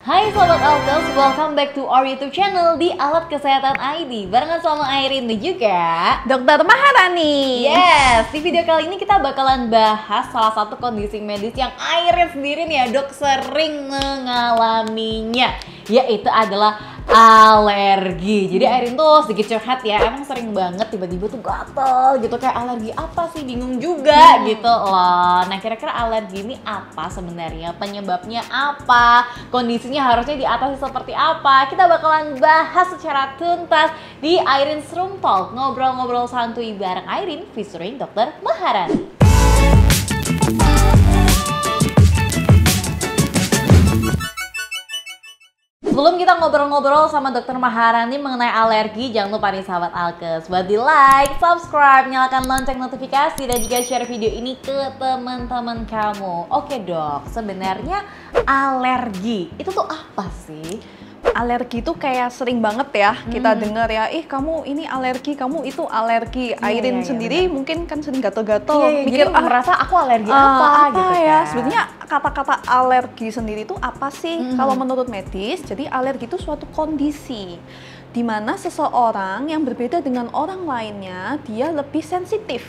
Hai Sobat Alkes, welcome back to our YouTube channel di Alat Kesehatan ID. Barengan sama Airin dan juga Dokter Maharani. Yes, di video kali ini kita bakalan bahas salah satu kondisi medis yang Airin sendiri nih ya dok sering mengalaminya, yaitu adalah alergi. Jadi Airin tuh sedikit curhat ya, emang sering banget tiba-tiba tuh gatel gitu, kayak alergi apa sih, bingung juga gitu loh. Nah kira-kira alergi ini apa sebenarnya, penyebabnya apa, kondisinya harusnya diatasi seperti apa, kita bakalan bahas secara tuntas di Airin's Room Talk, ngobrol-ngobrol santuy bareng Airin featuring Dokter Maharani. Sebelum kita ngobrol-ngobrol sama Dokter Maharani mengenai alergi, jangan lupa nih sahabat Alkes buat di like, subscribe, nyalakan lonceng notifikasi, dan juga share video ini ke teman-teman kamu. Oke dok, sebenarnya alergi itu tuh apa sih? Alergi itu kayak sering banget ya kita dengar ya, kamu ini alergi, kamu itu alergi. Airin sendiri mungkin kan sering gatel-gatel, mikir merasa aku alergi apa gitu ya. kan. Sebenarnya kata-kata alergi sendiri itu apa sih? Kalau menurut medis, jadi alergi itu suatu kondisi di mana seseorang yang berbeda dengan orang lainnya, dia lebih sensitif.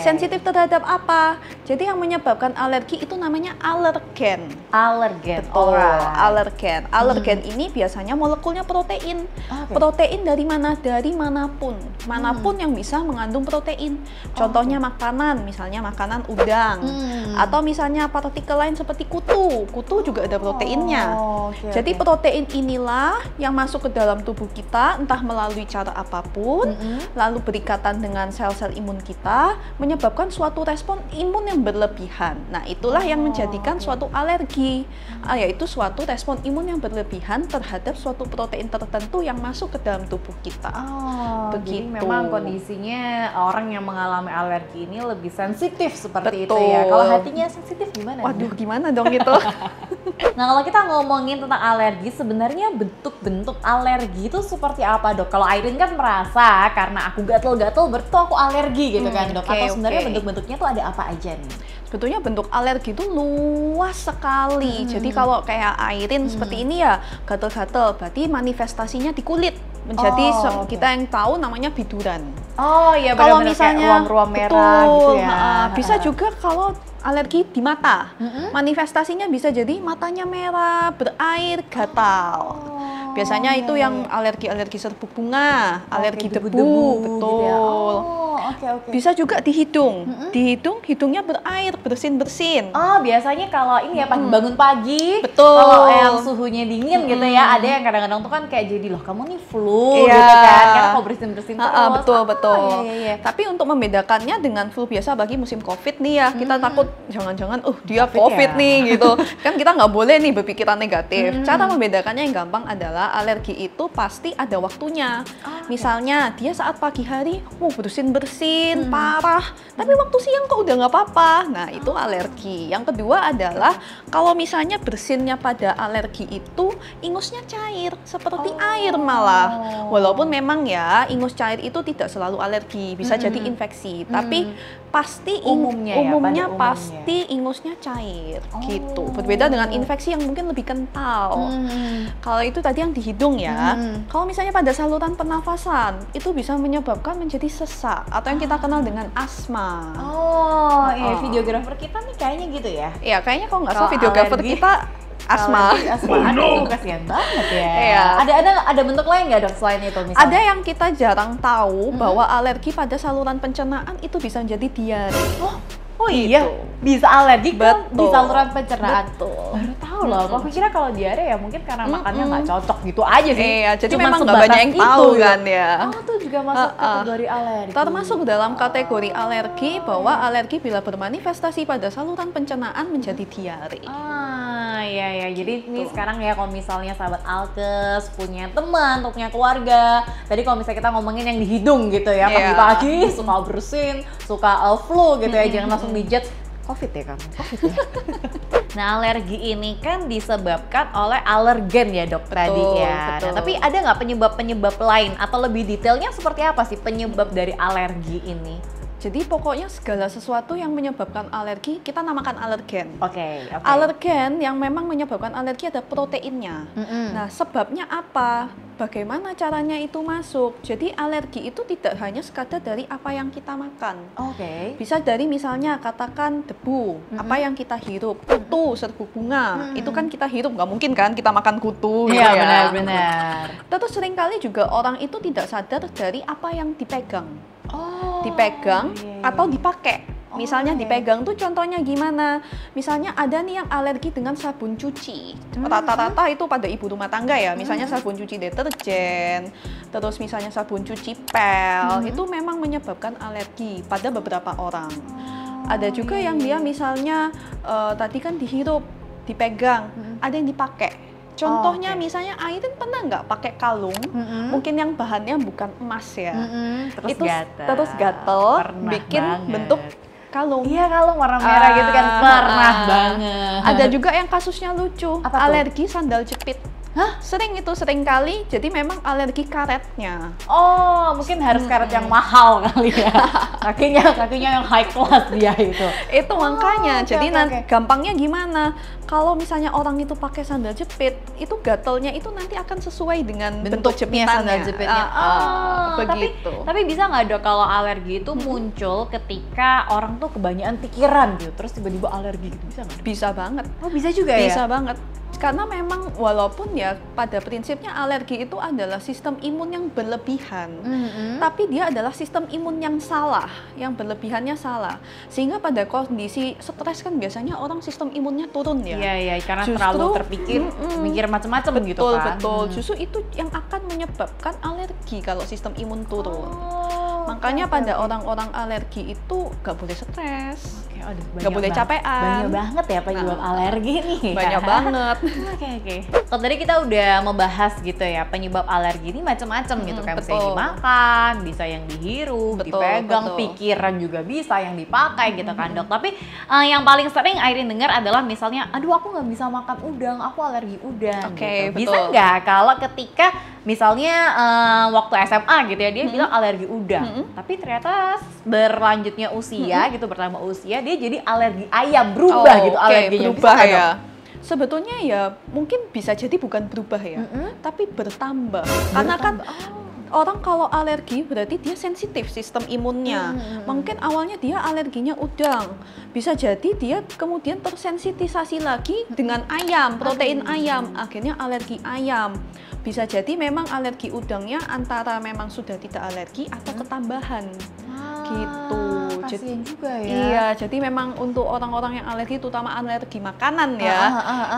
Sensitif terhadap apa? Jadi yang menyebabkan alergi itu namanya alergen. Alergen. Betul, alergen. Alergen ini biasanya molekulnya protein. Protein dari mana? Dari manapun. Manapun yang bisa mengandung protein. Contohnya makanan, misalnya makanan udang. Atau misalnya partikel lain seperti kutu. Kutu juga ada proteinnya. Jadi protein inilah yang masuk ke dalam tubuh kita, entah melalui cara apapun, lalu berikatan dengan sel-sel imun kita, menyebabkan suatu respon imun yang berlebihan. Nah, itulah yang menjadikan suatu alergi, yaitu suatu respon imun yang berlebihan terhadap suatu protein tertentu yang masuk ke dalam tubuh kita. Begitu. Jadi memang kondisinya orang yang mengalami alergi ini lebih sensitif seperti itu ya. Kalau hatinya sensitif gimana? Waduh, gimana dong itu? Nah, kalau kita ngomongin tentang alergi, sebenarnya bentuk-bentuk alergi itu seperti apa dok? Kalau Airin kan merasa karena aku gatel-gatel berarti aku alergi gitu kan dok? Atau sebenarnya bentuk-bentuknya tuh ada apa aja nih? Sebetulnya bentuk alergi itu luas sekali. Jadi kalau kayak Airin seperti ini ya gatel-gatel, berarti manifestasinya di kulit. Menjadi kita yang tahu namanya biduran. Oh iya, kalau misalnya ruam-ruam merah gitu ya. Bisa juga kalau alergi di mata, manifestasinya bisa jadi matanya merah, berair, gatal. Biasanya itu yang alergi serbuk bunga, alergi debu, betul. Bisa juga di hidung, hidungnya berair, bersin-bersin. Oh, biasanya kalau ini ya bangun pagi, betul. Kalau yang suhunya dingin gitu ya, ada yang kadang-kadang tuh kan kayak jadi loh kamu nih flu gitu kan, karena kok bersin-bersin terus. Betul. Tapi untuk membedakannya dengan flu biasa bagi musim COVID nih ya, kita takut jangan-jangan dia COVID nih gitu. Kan kita nggak boleh nih berpikiran negatif. Cara membedakannya yang gampang adalah alergi itu pasti ada waktunya. Misalnya dia saat pagi hari bersin-bersin parah, tapi waktu siang kok udah nggak apa-apa. Nah, itu alergi. Yang kedua adalah kalau misalnya bersinnya pada alergi itu ingusnya cair seperti air malah. Walaupun memang ya ingus cair itu tidak selalu alergi, bisa jadi infeksi, tapi pasti umumnya pasti ingusnya cair gitu. Berbeda dengan infeksi yang mungkin lebih kental. Kalau itu tadi yang di hidung ya. Kalau misalnya pada saluran pernafasan itu bisa menyebabkan menjadi sesak atau yang kita kenal dengan asma. Videografer kita nih kayaknya gitu ya. Iya, kayaknya kalau nggak salah videografer kita asma. Aduh, kasihan banget ya. Ada bentuk lain nggak dok selain itu misalnya? Ada yang kita jarang tahu bahwa alergi pada saluran pencernaan itu bisa menjadi diare. Oh iya, bisa alergi di saluran pencernaan. Baru tahu loh. Aku kira kalau diare ya mungkin karena makannya nggak cocok gitu aja sih. Iya, jadi memang nggak banyak yang tahu kan ya. Itu juga masuk kategori alergi. Termasuk dalam kategori alergi bahwa alergi bila bermanifestasi pada saluran pencernaan menjadi diare. Iya. Jadi ini sekarang ya kalau misalnya sahabat Alkes punya teman, punya keluarga. Tadi kalau misalnya kita ngomongin yang di hidung gitu ya, pagi-pagi suka bersin, suka flu gitu ya, jangan langsung dijudge COVID ya kamu. Nah, alergi ini kan disebabkan oleh alergen ya dok tadi ya. Nah, tapi ada nggak penyebab-penyebab lain atau lebih detailnya seperti apa sih penyebab dari alergi ini? Jadi pokoknya segala sesuatu yang menyebabkan alergi kita namakan alergen. Oke. Alergen yang memang menyebabkan alergi ada proteinnya. Nah, sebabnya apa? Bagaimana caranya itu masuk? Jadi alergi itu tidak hanya sekadar dari apa yang kita makan. Oke. Bisa dari misalnya katakan debu, apa yang kita hirup, kutu, serbuk bunga, itu kan kita hirup, nggak mungkin kan kita makan kutu gitu Iya, ya. benar-benar. Terus seringkali juga orang itu tidak sadar dari apa yang dipegang. Oh. Dipegang Iya. atau dipakai. Misalnya Oke. dipegang tuh contohnya gimana? Misalnya ada nih yang alergi dengan sabun cuci. Rata-rata itu pada ibu rumah tangga ya. Misalnya sabun cuci deterjen, terus misalnya sabun cuci pel, itu memang menyebabkan alergi pada beberapa orang. Ada juga yang dia misalnya tadi kan dihirup, dipegang, ada yang dipakai. Contohnya oke. misalnya Airin pernah nggak pakai kalung, mungkin yang bahannya bukan emas ya, Terus itu gatel. terus gatel, Pernah bikin banget. bentuk kalung. Iya, kalung warna merah gitu kan, pernah banget. Ada juga yang kasusnya lucu, Apa tuh? alergi sandal jepit. Hah? Sering itu, sering kali, jadi memang alergi karetnya. Oh, mungkin harus karet yang mahal kali ya. Kakinya yang high class dia itu. Itu makanya, oke, jadi oke. gampangnya gimana? Kalau misalnya orang itu pakai sandal jepit, itu gatelnya itu nanti akan sesuai dengan bentuk Bentuknya jepitannya. sandal jepitnya. Begitu. Tapi bisa nggak Dok kalau alergi itu muncul ketika orang tuh kebanyakan pikiran gitu, terus tiba-tiba alergi gitu, bisa nggak? Dok? Bisa banget. Oh, bisa juga ya? Bisa banget. Karena memang walaupun ya pada prinsipnya alergi itu adalah sistem imun yang berlebihan. Tapi dia adalah sistem imun yang salah, yang berlebihannya salah. Sehingga pada kondisi stres kan biasanya orang sistem imunnya turun ya. Iya, karena Justru, terlalu terpikir, mikir macam-macam gitu Betul, kan. betul. Justru itu yang akan menyebabkan alergi kalau sistem imun turun. Makanya pada orang-orang alergi itu nggak boleh stres. Aduh, Nggak boleh capean. Banyak banget ya penyebab Nah, alergi nih. Banyak banget. Oke. Kalau tadi kita udah membahas gitu ya, penyebab alergi ini macam-macam gitu kan. Bisa yang betul. dimakan, bisa yang dihirup, Betul, dipegang, betul. pikiran juga bisa yang dipakai gitu kan Dok. Tapi yang paling sering Airin dengar adalah misalnya, aduh aku nggak bisa makan udang, aku alergi udang. Oke, gitu. Bisa betul. nggak kalau ketika misalnya waktu SMA gitu ya, dia bilang alergi udang. Tapi ternyata berlanjutnya usia gitu, bertambah usia, dia jadi alergi ayam, berubah gitu Oke, alerginya. berubah Bisa nggak, ya. Dok? Sebetulnya ya mungkin bisa jadi bukan berubah ya, tapi bertambah. Karena kan orang kalau alergi berarti dia sensitif sistem imunnya. Mungkin awalnya dia alerginya udang, bisa jadi dia kemudian tersensitisasi lagi dengan ayam, protein ayam, akhirnya alergi ayam. Bisa jadi memang alergi udangnya antara memang sudah tidak alergi atau ketambahan. Gitu. Kasian juga ya. Iya, jadi memang untuk orang-orang yang alergi, terutama alergi makanan ya,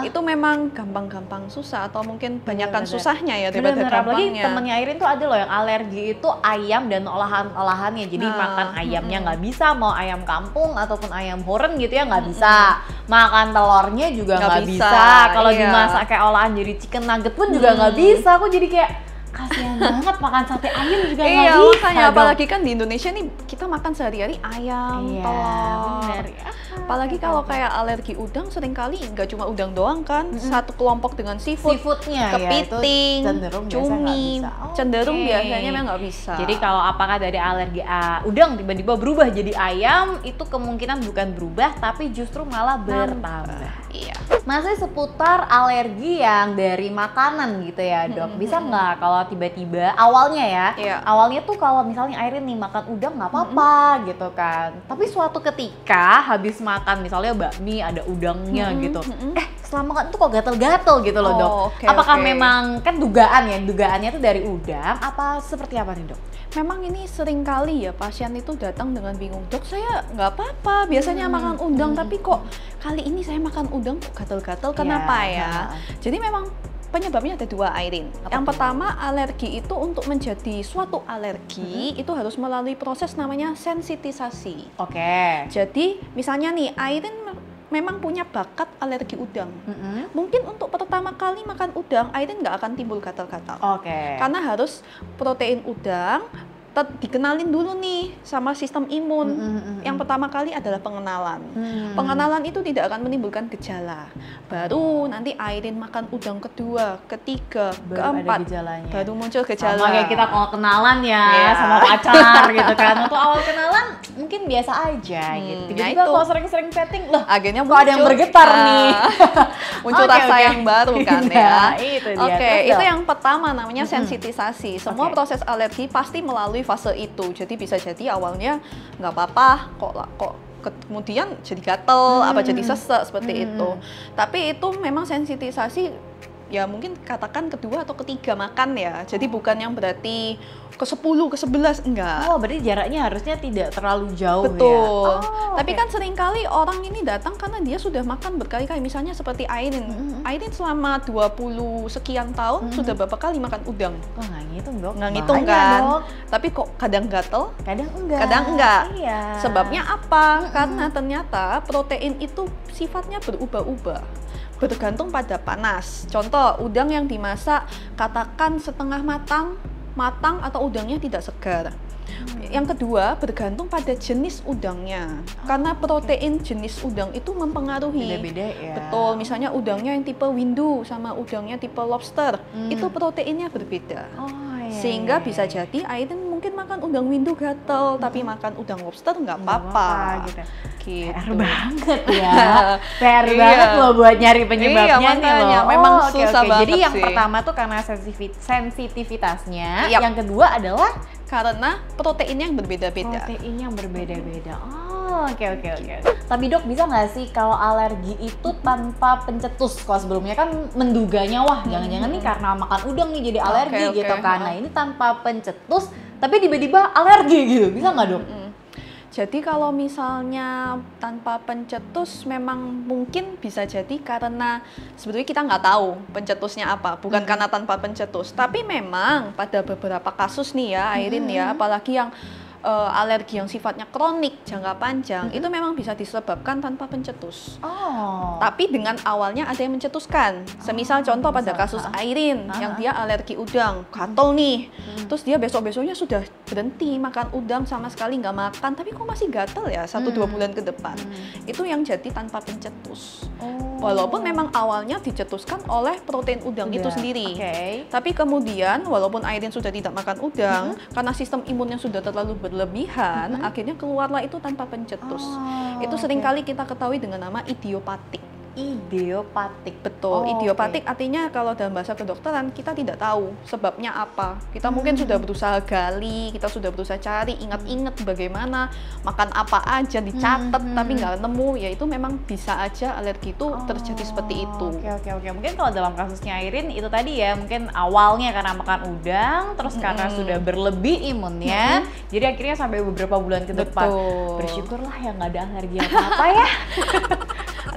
itu memang gampang-gampang susah atau mungkin banyakkan Bener-bener. susahnya ya daripada Bener-bener, apalagi gampangnya. temennya Airin tuh ada loh yang alergi itu ayam dan olahan-olahannya. Jadi makan ayamnya nggak bisa, mau ayam kampung ataupun ayam horeng gitu ya nggak bisa. Makan telurnya juga Nggak nggak bisa, bisa. Kalau iya. dimasak kayak olahan jadi chicken nugget pun juga nggak bisa. Aku jadi kayak kasihan banget makan sate ayam juga nggak Iya, bisa. makanya dong. apalagi kan di Indonesia nih kita makan sehari-hari ayam, Iya, telur. bener ya. Apalagi kalau kayak alergi udang seringkali nggak cuma udang doang kan, satu kelompok dengan seafood. Seafoodnya Kepiting, ya, itu cenderung biasanya nggak cumi, bisa. cenderung Oke. biasanya memang nggak bisa. Jadi kalau apakah dari alergi udang tiba-tiba berubah jadi ayam, itu kemungkinan bukan berubah tapi justru malah bertambah. Iya. Masih seputar alergi yang dari makanan gitu ya Dok. Bisa nggak kalau tiba-tiba awalnya ya, Iya. awalnya tuh kalau misalnya Airin nih makan udang nggak apa-apa gitu kan. Tapi suatu ketika habis makan misalnya bakmi ada udangnya gitu. Setelah makan tuh kok gatel-gatel gitu loh Dok. Oh, oke, Apakah oke. memang kan dugaannya tuh dari udang apa seperti apa nih Dok? Memang ini sering kali ya pasien itu datang dengan bingung, dok saya nggak apa-apa biasanya makan udang tapi kok kali ini saya makan udang kok gatel-gatel kenapa ya? Jadi memang penyebabnya ada dua, Airin. Yang pertama, alergi itu untuk menjadi suatu alergi itu harus melalui proses namanya sensitisasi. Oke. Jadi misalnya nih Airin memang punya bakat alergi udang. Mungkin untuk pertama kali makan udang, Airin nggak akan timbul gatal-gatal. Oke. Karena harus protein udang dikenalin dulu nih sama sistem imun. Yang pertama kali adalah pengenalan. Pengenalan itu tidak akan menimbulkan gejala. Baru nanti Airin makan udang kedua, ketiga, keempat, baru muncul gejala. Sama kayak kita kalau kenalan ya Iya. sama pacar gitu kan. Untuk awal kenalan mungkin biasa aja gitu. Tiba-tiba itu. kalau sering-sering chatting, lah Akhirnya kok ada yang bergetar nih. muncul Oke, rasa oke. yang baru kan Nah, ya. itu dia. Oke, Terus, itu Dok? yang pertama namanya sensitisasi. Semua Oke. proses alergi pasti melalui fase itu. Jadi bisa jadi awalnya nggak apa-apa, kok kemudian jadi gatel, apa jadi sesek seperti itu. Tapi itu memang sensitisasi ya mungkin katakan kedua atau ketiga makan ya. Jadi bukan yang berarti ke-10, ke-11 enggak. Oh, berarti jaraknya harusnya tidak terlalu jauh Betul. ya. Oh, Tapi oke. kan seringkali orang ini datang karena dia sudah makan berkali-kali. Misalnya seperti Airin. Airin selama 20 sekian tahun sudah berapa kali makan udang? Wah, nggak ngitung dok. Nggak ngitung Bahaya, kan? Dok. Tapi kok kadang gatel, Kadang enggak. kadang enggak. Iya. Sebabnya apa? Karena ternyata protein itu sifatnya berubah-ubah. Bergantung pada panas. Contoh, udang yang dimasak katakan setengah matang atau udangnya tidak segar. Yang kedua, bergantung pada jenis udangnya. Karena protein jenis udang itu mempengaruhi. Beda-beda ya. Betul, misalnya udangnya yang tipe windu sama udangnya tipe lobster, itu proteinnya berbeda. Oh, iya, Sehingga iya, bisa iya. jadi Airin mungkin makan udang windu gatel, tapi makan udang lobster nggak Nggak apa-apa. gitu. Gitu. PR banget ya. PR Iya. banget loh buat nyari penyebabnya Iya, nih makanya. loh. Memang Oh, oke, susah oke. banget Jadi yang sih. pertama tuh karena sensitivitasnya, Yap. yang kedua adalah Karena proteinnya yang berbeda-beda. protein yang berbeda-beda. Oh, oke oke oke. Tapi dok, bisa nggak sih kalau alergi itu tanpa pencetus? Kalau sebelumnya kan menduganya wah jangan-jangan nih karena makan udang nih jadi alergi Oke, gitu oke. kan. Nah ini tanpa pencetus tapi tiba-tiba alergi gitu, bisa nggak dok? Jadi kalau misalnya tanpa pencetus memang mungkin bisa jadi karena sebetulnya kita nggak tahu pencetusnya apa, bukan karena tanpa pencetus. Tapi memang pada beberapa kasus nih ya, Airin ya, apalagi yang alergi yang sifatnya kronik jangka panjang, itu memang bisa disebabkan tanpa pencetus. Oh. Tapi dengan awalnya ada yang mencetuskan. Semisal contoh pada kasus Airin yang dia alergi udang, gatel nih. Terus dia besok-besoknya sudah berhenti makan udang sama sekali nggak makan, tapi kok masih gatel ya 1-2 bulan ke depan. Itu yang jadi tanpa pencetus. Walaupun memang awalnya dicetuskan oleh protein udang itu sendiri. Oke. Tapi kemudian walaupun Airin sudah tidak makan udang, karena sistem imunnya sudah terlalu berlebihan, akhirnya keluarlah itu tanpa pencetus. Oh, Itu seringkali kita ketahui dengan nama idiopatik. Idiopatik. Betul, Oh, idiopatik artinya kalau dalam bahasa kedokteran kita tidak tahu sebabnya apa. Kita mungkin sudah berusaha gali, kita sudah berusaha cari, ingat-ingat bagaimana, makan apa aja, dicatat, tapi nggak nemu, ya itu memang bisa aja alergi itu terjadi seperti itu. Oke oke oke. Mungkin kalau dalam kasusnya Airin itu tadi ya, mungkin awalnya karena makan udang, terus karena sudah berlebih imunnya, jadi akhirnya sampai beberapa bulan ke depan. Betul. Bersyukurlah ya nggak ada alergi apa-apa ya.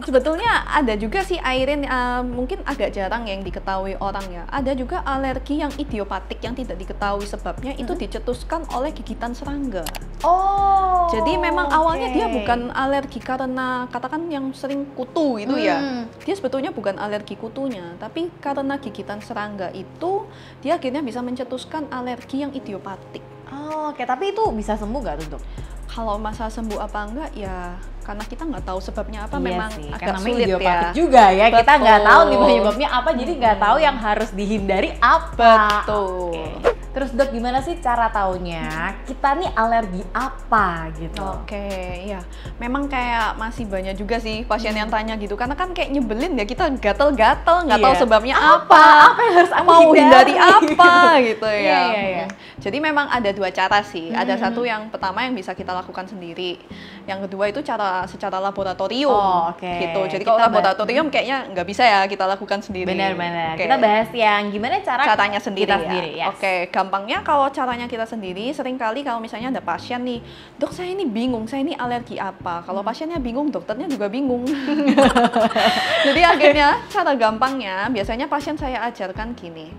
Sebetulnya ada juga sih Airin, mungkin agak jarang yang diketahui orang ya. Ada juga alergi yang idiopatik yang tidak diketahui sebabnya, itu dicetuskan oleh gigitan serangga. Oh. Jadi memang awalnya dia bukan alergi karena katakan yang sering kutu itu ya. Dia sebetulnya bukan alergi kutunya, tapi karena gigitan serangga itu dia akhirnya bisa mencetuskan alergi yang idiopatik. Oh, oke, tapi itu bisa sembuh nggak tuh dok? Kalau masalah sembuh apa enggak ya karena kita nggak tahu sebabnya apa, Iya memang sih, agak karena namanya sulit idiopatik ya. juga ya. Kita nggak Betul. tahu nih penyebabnya apa, jadi nggak tahu yang harus dihindari apa. Betul. Oke. Terus dok, gimana sih cara taunya kita nih alergi apa gitu? Oke, ya. Memang kayak masih banyak juga sih pasien yang tanya gitu. Karena kan kayak nyebelin ya, kita gatel-gatel, nggak tahu Iya. sebabnya Apa? Apa yang harus aku mau hindari hindari? apa gitu ya. Iya, iya, iya. Jadi memang ada dua cara sih. Ada satu yang pertama yang bisa kita lakukan sendiri. Yang kedua itu cara secara laboratorium. Oh, oke. Gitu. Jadi Kita kalau bahas- laboratorium kayaknya nggak bisa ya kita lakukan sendiri. Benar-benar. Oke. Kita bahas yang gimana Caranya sendiri kita ya. sendiri, yes. Oke, gampangnya kalau caranya kita sendiri, seringkali kalau misalnya ada pasien nih, dok saya ini bingung, saya ini alergi apa? Kalau pasiennya bingung, dokternya juga bingung. Jadi akhirnya cara gampangnya, biasanya pasien saya ajarkan gini.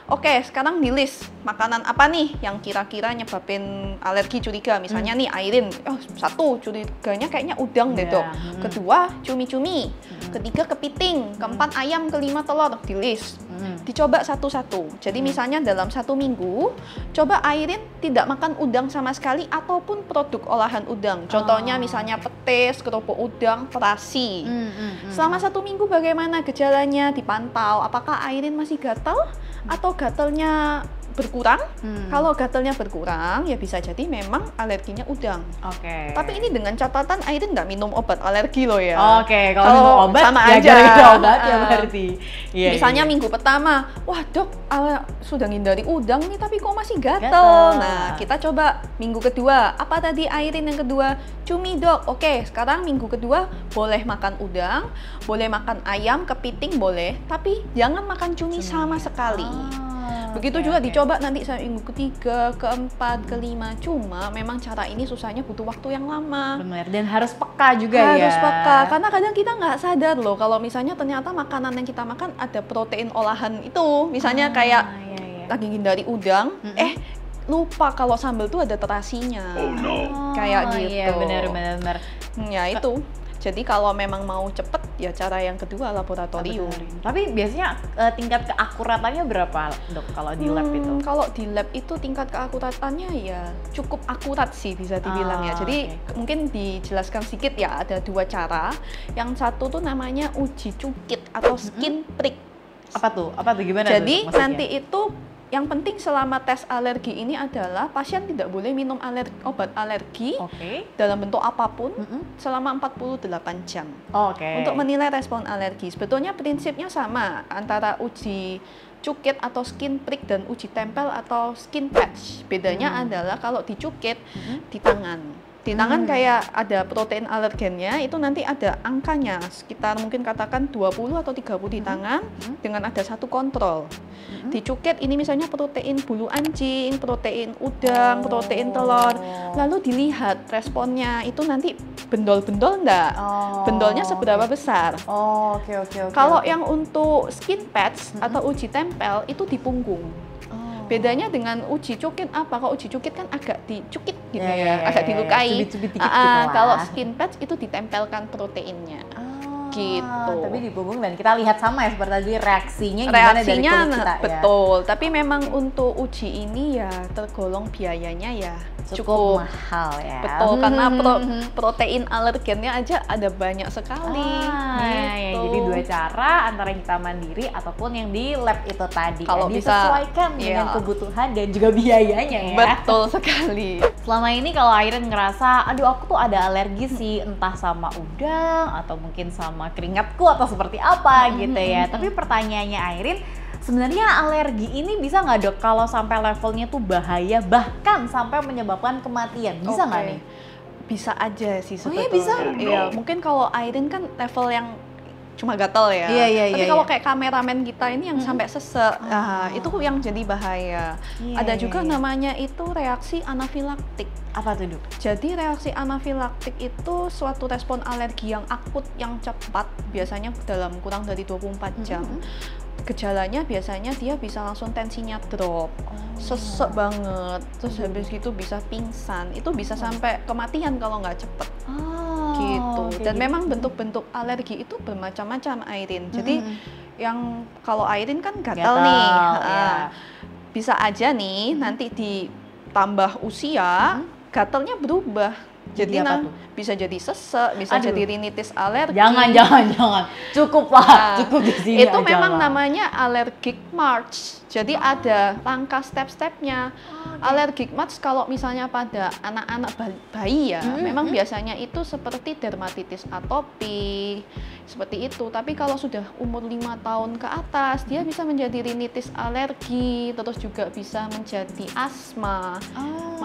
Oke, sekarang di list makanan apa nih yang kira-kira nyebabin alergi curiga? Misalnya nih Airin, oh satu curiganya kayaknya udang deh Udang, dok. Kedua cumi-cumi. ketiga kepiting, keempat ayam, kelima telur, di list. Dicoba satu-satu. Jadi misalnya dalam 1 minggu, coba Airin tidak makan udang sama sekali ataupun produk olahan udang. Contohnya misalnya petis, kerupuk udang, terasi. Selama 1 minggu bagaimana gejalanya? Dipantau. Apakah Airin masih gatal atau gatalnya berkurang? Kalau gatalnya berkurang, ya bisa jadi memang alerginya udang. Oke. Tapi ini dengan catatan Airin nggak minum obat alergi loh ya. Oke, kalau minum obat sama ya aja. gara-gara obat ya berarti. Iya, Misalnya iya. minggu pertama, wah dok, sudah ngindari udang nih tapi kok masih gatel. Gatel. Nah, kita coba minggu kedua. Apa tadi Airin yang kedua? Cumi dok. Oke, sekarang minggu kedua boleh makan udang, boleh makan ayam, kepiting boleh, tapi jangan makan cumi sama sekali. Begitu juga dicoba nanti sampai minggu ketiga, keempat, kelima. Cuma memang cara ini susahnya butuh waktu yang lama. Benar, dan harus peka juga ya. Harus peka, karena kadang kita nggak sadar loh kalau misalnya ternyata makanan yang kita makan ada protein olahan itu. Misalnya kayak lagi hindari udang, lupa kalau sambal tuh ada terasinya. Kayak gitu. Iya, benar. Ya itu. Jadi kalau memang mau cepet ya cara yang kedua laboratorium. Tapi biasanya tingkat keakuratannya berapa dok kalau di lab itu? Kalau di lab itu tingkat keakuratannya ya cukup akurat sih bisa dibilang ya. Jadi mungkin dijelaskan sedikit ya, ada 2 cara. Yang satu tuh namanya uji cukit atau skin prick. Apa tuh? Gimana Jadi tuh nanti itu yang penting selama tes alergi ini adalah pasien tidak boleh minum obat alergi dalam bentuk apapun selama 48 jam untuk menilai respon alergi. Sebetulnya prinsipnya sama antara uji cukit atau skin prick dan uji tempel atau skin patch. Bedanya adalah kalau dicukit di tangan. Di tangan kayak ada protein alergennya, itu nanti ada angkanya sekitar mungkin katakan 20 atau 30 di tangan dengan ada satu kontrol. Dicukit ini misalnya protein bulu anjing, protein udang, protein telur. Lalu dilihat responnya itu nanti bendol-bendol enggak? Bendolnya seberapa besar? Oke. Kalau yang untuk skin patch atau uji tempel itu di punggung. Bedanya dengan uji cukit apa? Kalau uji cukit kan agak dicukit gitu agak dilukai. Cubit-cubit dikit gitu lah. Kalau skin patch itu ditempelkan proteinnya. Gitu. Tapi di punggung dan kita lihat sama ya seperti tadi reaksinya gimana dari kulit kita betul. Tapi memang untuk uji ini ya tergolong biayanya ya cukup mahal ya. Betul, karena protein alergennya aja ada banyak sekali. Ya, jadi 2 cara antara yang kita mandiri ataupun yang di lab itu tadi. Kalau ya, bisa disesuaikan dengan kebutuhan dan juga biayanya ya. Betul sekali. Selama ini kalau Airin ngerasa, aduh aku tuh ada alergi sih, entah sama udang atau mungkin sama keringatku atau seperti apa gitu ya. Tapi pertanyaannya Airin, sebenarnya alergi ini bisa nggak dok kalau sampai levelnya tuh bahaya bahkan sampai menyebabkan kematian? Bisa nggak nih? Bisa aja sih sebetulnya. Oh iya bisa? Iya, mungkin kalau Airin kan level yang cuma gatel ya. Iya. Tapi kalau kayak kameramen kita ini yang sampai sesek, itu yang jadi bahaya. Ada juga namanya itu reaksi anafilaktik. Apa tuh dok? Jadi reaksi anafilaktik itu suatu respon alergi yang akut yang cepat, biasanya dalam kurang dari 24 jam. Gejalanya biasanya dia bisa langsung tensinya drop, sesek banget, terus habis gitu bisa pingsan, itu bisa sampai kematian kalau nggak cepet. Gitu. Dan memang bentuk-bentuk alergi itu bermacam-macam Airin. Jadi yang kalau Airin kan gatal nih, bisa aja nih nanti ditambah usia, gatalnya berubah. Jadi bisa jadi sesek, bisa jadi rinitis alergi. Jangan. Cukup lah, cukup di sini itu aja memang lah. namanya allergic march. Jadi ada langkah step-stepnya. Allergic march kalau misalnya pada anak-anak bayi ya, memang biasanya itu seperti dermatitis atopi, seperti itu. Tapi kalau sudah umur 5 tahun ke atas, dia bisa menjadi rinitis alergi, terus juga bisa menjadi asma.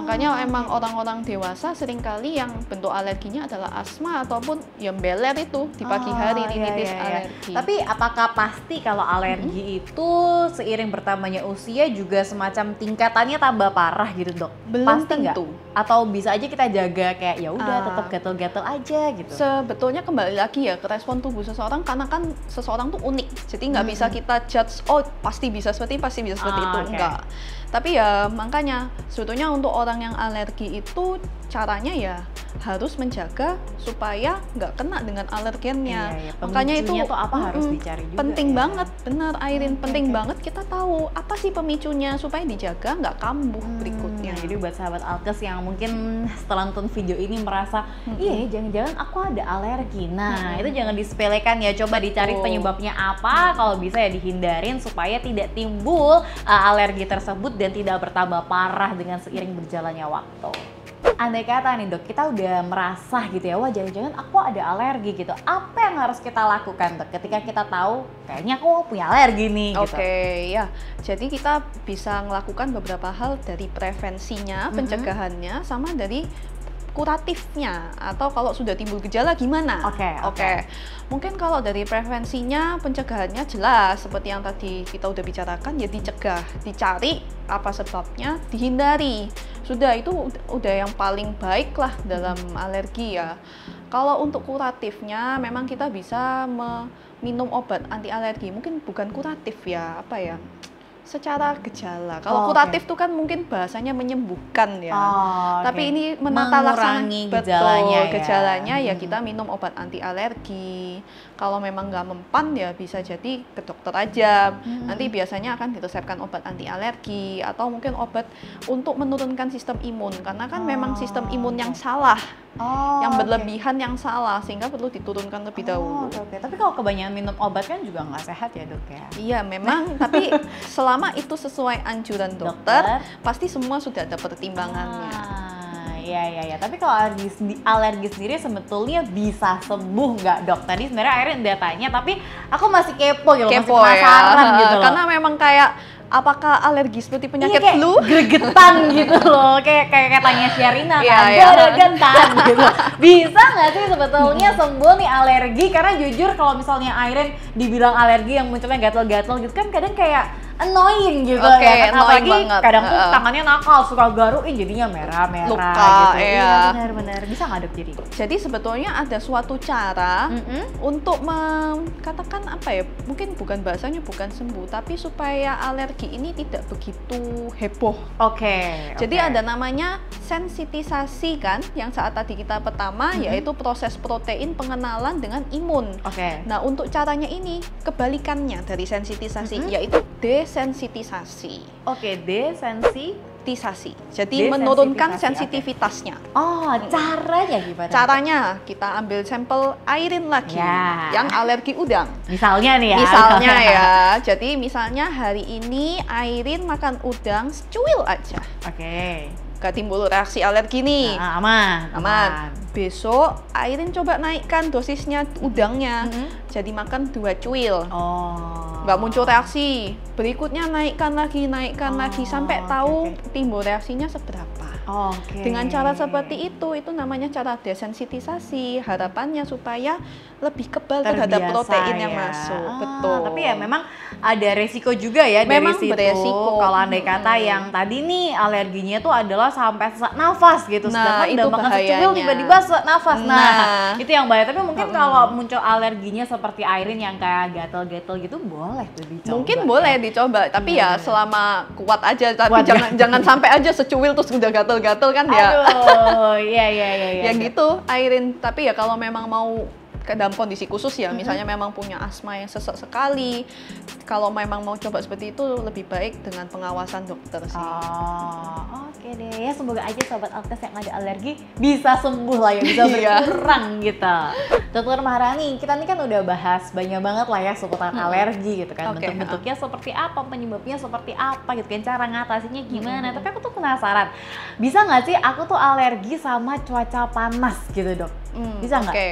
Makanya emang orang-orang dewasa seringkali yang bentuk alerginya adalah asma ataupun yang beler itu di pagi hari rinitis alergi. Tapi apakah pasti kalau alergi itu seiring bertambahnya usia juga semacam tingkatannya tambah parah gitu dok? Belum pasti tentu. Nggak? Atau bisa aja kita jaga kayak ya udah tetap gatel-gatel aja gitu? Sebetulnya kembali lagi ya ke respon tubuh seseorang, karena kan seseorang tuh unik. Jadi nggak bisa kita judge, oh pasti bisa seperti itu, enggak. Tapi ya makanya sebetulnya untuk orang yang alergi itu caranya ya harus menjaga supaya nggak kena dengan alergennya. Iya, iya. Makanya itu Pemicunya tuh apa harus dicari juga penting ya. banget, bener Airin, Oke, penting oke. banget kita tahu apa sih pemicunya supaya dijaga nggak kambuh berikutnya. Jadi buat sahabat Alkes yang mungkin setelah nonton video ini merasa, iya jangan-jangan aku ada alergi. Nah, itu jangan disepelekan ya, coba dicari Betul. penyebabnya apa, kalau bisa ya dihindarin supaya tidak timbul alergi tersebut dan tidak bertambah parah dengan seiring berjalannya waktu. Andai kata nih dok, kita udah merasa gitu ya, wah jangan-jangan aku ada alergi gitu. Apa yang harus kita lakukan dok ketika kita tahu kayaknya aku punya alergi nih gitu? Oke, ya. Jadi kita bisa melakukan beberapa hal dari prevensinya, pencegahannya, sama dari kuratifnya. Atau kalau sudah timbul gejala gimana? Oke. Mungkin kalau dari prevensinya, pencegahannya jelas seperti yang tadi kita udah bicarakan, ya dicegah, dicari apa sebabnya, dihindari. Sudah, itu udah yang paling baik lah dalam alergi ya. Kalau untuk kuratifnya, memang kita bisa minum obat anti alergi. Mungkin bukan kuratif ya, apa ya? Secara gejala. Kalau oke. kuratif itu kan mungkin bahasanya menyembuhkan ya. Oh, Tapi oke. ini menata Mengurangi laksana gejalanya ya. gejalanya ya kita minum obat anti alergi. Kalau memang nggak mempan ya bisa jadi ke dokter aja. Nanti biasanya akan diresepkan obat anti alergi atau mungkin obat untuk menurunkan sistem imun karena kan memang sistem imun yang salah, yang oke. berlebihan yang salah sehingga perlu diturunkan lebih dahulu. Oke. Tapi kalau kebanyakan minum obat kan juga nggak sehat ya dok ya? Iya memang, tapi selama itu sesuai anjuran dokter, pasti semua sudah ada pertimbangannya. Iya. Tapi kalau alergi sendiri sebetulnya bisa sembuh nggak dok? Tadi sebenarnya Airin udah tanya, tapi aku masih kepo gitu, masih penasaran gitu loh. Karena memang kayak apakah alergi seperti penyakit kayak flu? gregetan gitu loh, kayak tanya Syarina kan, Iya. gregetan gitu. Bisa nggak sih sebetulnya sembuh nih alergi? Karena jujur kalau misalnya Airin dibilang alergi yang munculnya gatal-gatal gitu kan kadang kayak annoying gitu Oke, ya kan, annoying apalagi banget. kadang tuh tangannya nakal, suka garuin jadinya merah-merah Luka, gitu. iya. Iya benar-benar. Bisa nggak dok jadi? Jadi sebetulnya ada suatu cara untuk katakan apa ya, mungkin bukan bahasanya bukan sembuh, tapi supaya alergi ini tidak begitu heboh. Oke. Jadi ada namanya sensitisasi kan, yang saat tadi kita pertama yaitu proses protein pengenalan dengan imun. Oke. Nah untuk caranya ini kebalikannya dari sensitisasi, yaitu desensitisasi. Oke, desensitisasi. Jadi menurunkan sensitivitasnya. Oh, caranya gimana? Caranya kita ambil sampel Airin lagi Ya. yang alergi udang. Misalnya nih ya. Misalnya ya, jadi misalnya hari ini Airin makan udang secuil aja, Oke. gak timbul reaksi alergi nih. Nah, aman. Besok Airin coba naikkan dosisnya udangnya, jadi makan 2 cuil. Oh. Nggak muncul reaksi. Berikutnya naikkan lagi sampai tahu timbul reaksinya seberapa. Oke. Dengan cara seperti itu namanya cara desensitisasi. Harapannya supaya lebih kebal terhadap Terbiasa protein yang ya. masuk. Betul. Tapi ya memang ada resiko juga ya Memang dari situ. beresiko. Kalau andai kata yang tadi nih alerginya tuh adalah sampai sesak nafas gitu. Nah, Sedangkan itu udah makan secuil bahayanya. tiba-tiba sesak nafas. Nah, Nah. itu yang bahaya. Tapi mungkin kalau muncul alerginya seperti Airin yang kayak gatel-gatel gitu boleh tuh dicoba. Mungkin boleh dicoba, tapi ya selama kuat aja. Tapi Kuat jangan sampai aja secuil terus udah gatel-gatel kan ya. Aduh, iya. Ya gitu, Airin. Tapi ya kalau memang mau ke dalam kondisi khusus ya, misalnya memang punya asma yang sesek sekali, kalau memang mau coba seperti itu lebih baik dengan pengawasan dokter sih. Oh, oke deh. Ya semoga aja sobat Alkes yang ada alergi bisa sembuh lah ya, bisa Iya. berkurang gitu. Dokter Maharani, kita ini kan udah bahas banyak banget lah ya seputar alergi gitu kan. Oke, Bentuk-bentuknya seperti apa, penyebabnya seperti apa gitu kan, cara ngatasinya gimana. Tapi aku tuh penasaran, bisa nggak sih aku tuh alergi sama cuaca panas gitu dok? Bisa nggak? Oke.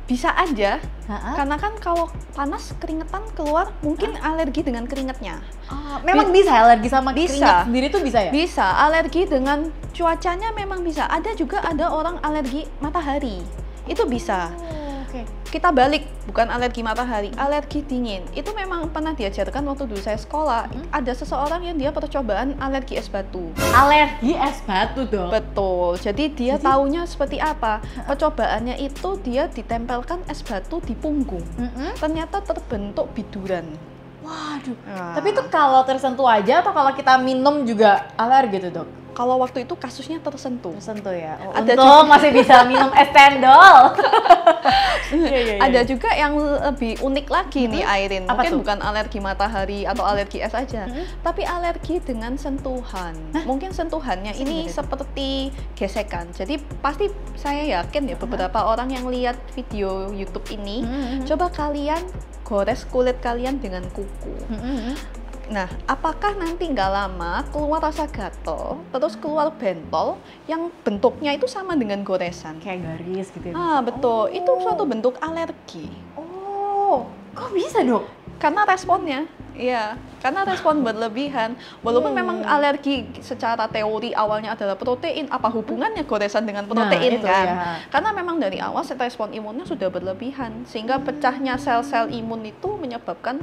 Bisa aja, Ha-ha. karena kan kalau panas keringetan keluar mungkin alergi dengan keringetnya. Oh, memang bisa alergi sama Bisa. keringat sendiri tuh bisa ya? Bisa, alergi dengan cuacanya memang bisa. Ada juga ada orang alergi matahari, itu bisa. Oh, oke. Kita balik, bukan alergi matahari, alergi dingin. Itu memang pernah diajarkan waktu dulu saya sekolah. Ada seseorang yang dia percobaan alergi es batu. Alergi es batu dong. Betul, jadi dia taunya seperti apa? Percobaannya itu dia ditempelkan es batu di punggung. Ternyata terbentuk biduran. Waduh. Nah. Tapi itu kalau tersentuh aja atau kalau kita minum juga alergi tuh dok? kalau waktu itu kasusnya tersentuh. Tersentuh ya. Oh, Ada untung masih bisa minum es cendol. Ada juga yang lebih unik lagi nih Airin. Apa Mungkin tuh? bukan alergi matahari atau alergi es aja, tapi alergi dengan sentuhan. Mungkin sentuhannya ini seperti gesekan. Jadi pasti saya yakin ya beberapa orang yang lihat video YouTube ini, coba kalian gores kulit kalian dengan kuku. Nah, apakah nanti nggak lama keluar rasa gatal, terus keluar bentol yang bentuknya itu sama dengan goresan? Kayak garis gitu ya. Betul. Itu suatu bentuk alergi. Oh, kok bisa dok? Karena responnya, iya, karena respon berlebihan. Walaupun memang alergi secara teori awalnya adalah protein, apa hubungannya goresan dengan protein itu kan? ya. Karena memang dari awal respon imunnya sudah berlebihan, sehingga pecahnya sel-sel imun itu menyebabkan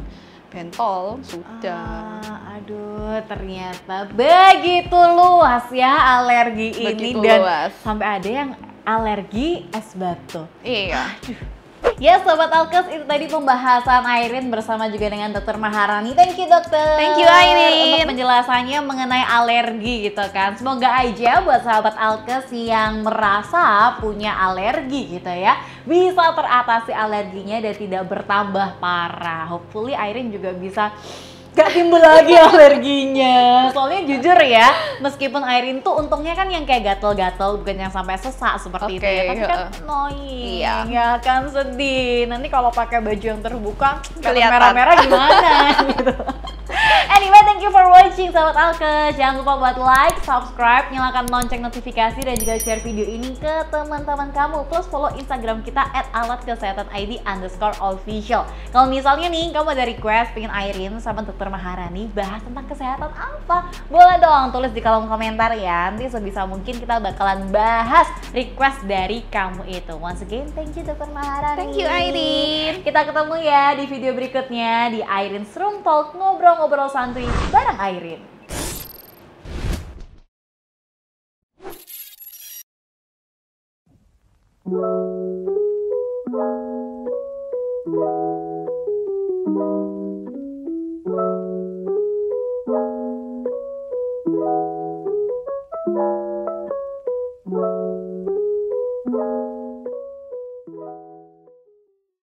bentol sudah. Aduh, ternyata begitu luas ya alergi ini Begitu dan luas. sampai ada yang alergi es batu. Iya. Ya Sobat Alkes, itu tadi pembahasan Airin bersama juga dengan Dr. Maharani. Thank you dokter. Thank you, Airin. Untuk penjelasannya mengenai alergi gitu kan. Semoga aja buat sahabat Alkes yang merasa punya alergi gitu ya, bisa teratasi alerginya dan tidak bertambah parah. Hopefully Airin juga bisa gak timbul lagi alerginya. Soalnya jujur ya, meskipun Airin tuh untungnya kan yang kayak gatel-gatel, bukan yang sampai sesak seperti itu ya. Tapi kan annoying, ya kan sedih. Nanti kalau pakai baju yang terbuka, kelihatan merah-merah gimana gitu. Anyway, thank you for watching Sahabat Alkes. Jangan lupa buat like, subscribe, nyalakan lonceng notifikasi dan juga share video ini ke teman-teman kamu. Plus follow Instagram kita @alatkesehatanid_official. Kalau misalnya nih kamu ada request pengen Airin sama Dr. Maharani bahas tentang kesehatan apa, boleh dong tulis di kolom komentar ya. Nanti sebisa mungkin kita bakalan bahas request dari kamu itu. Once again, thank you Dr. Maharani. Thank you Airin. Kita ketemu ya di video berikutnya di Airin's Room Talk, ngobrol-ngobrol santuy bareng Airin.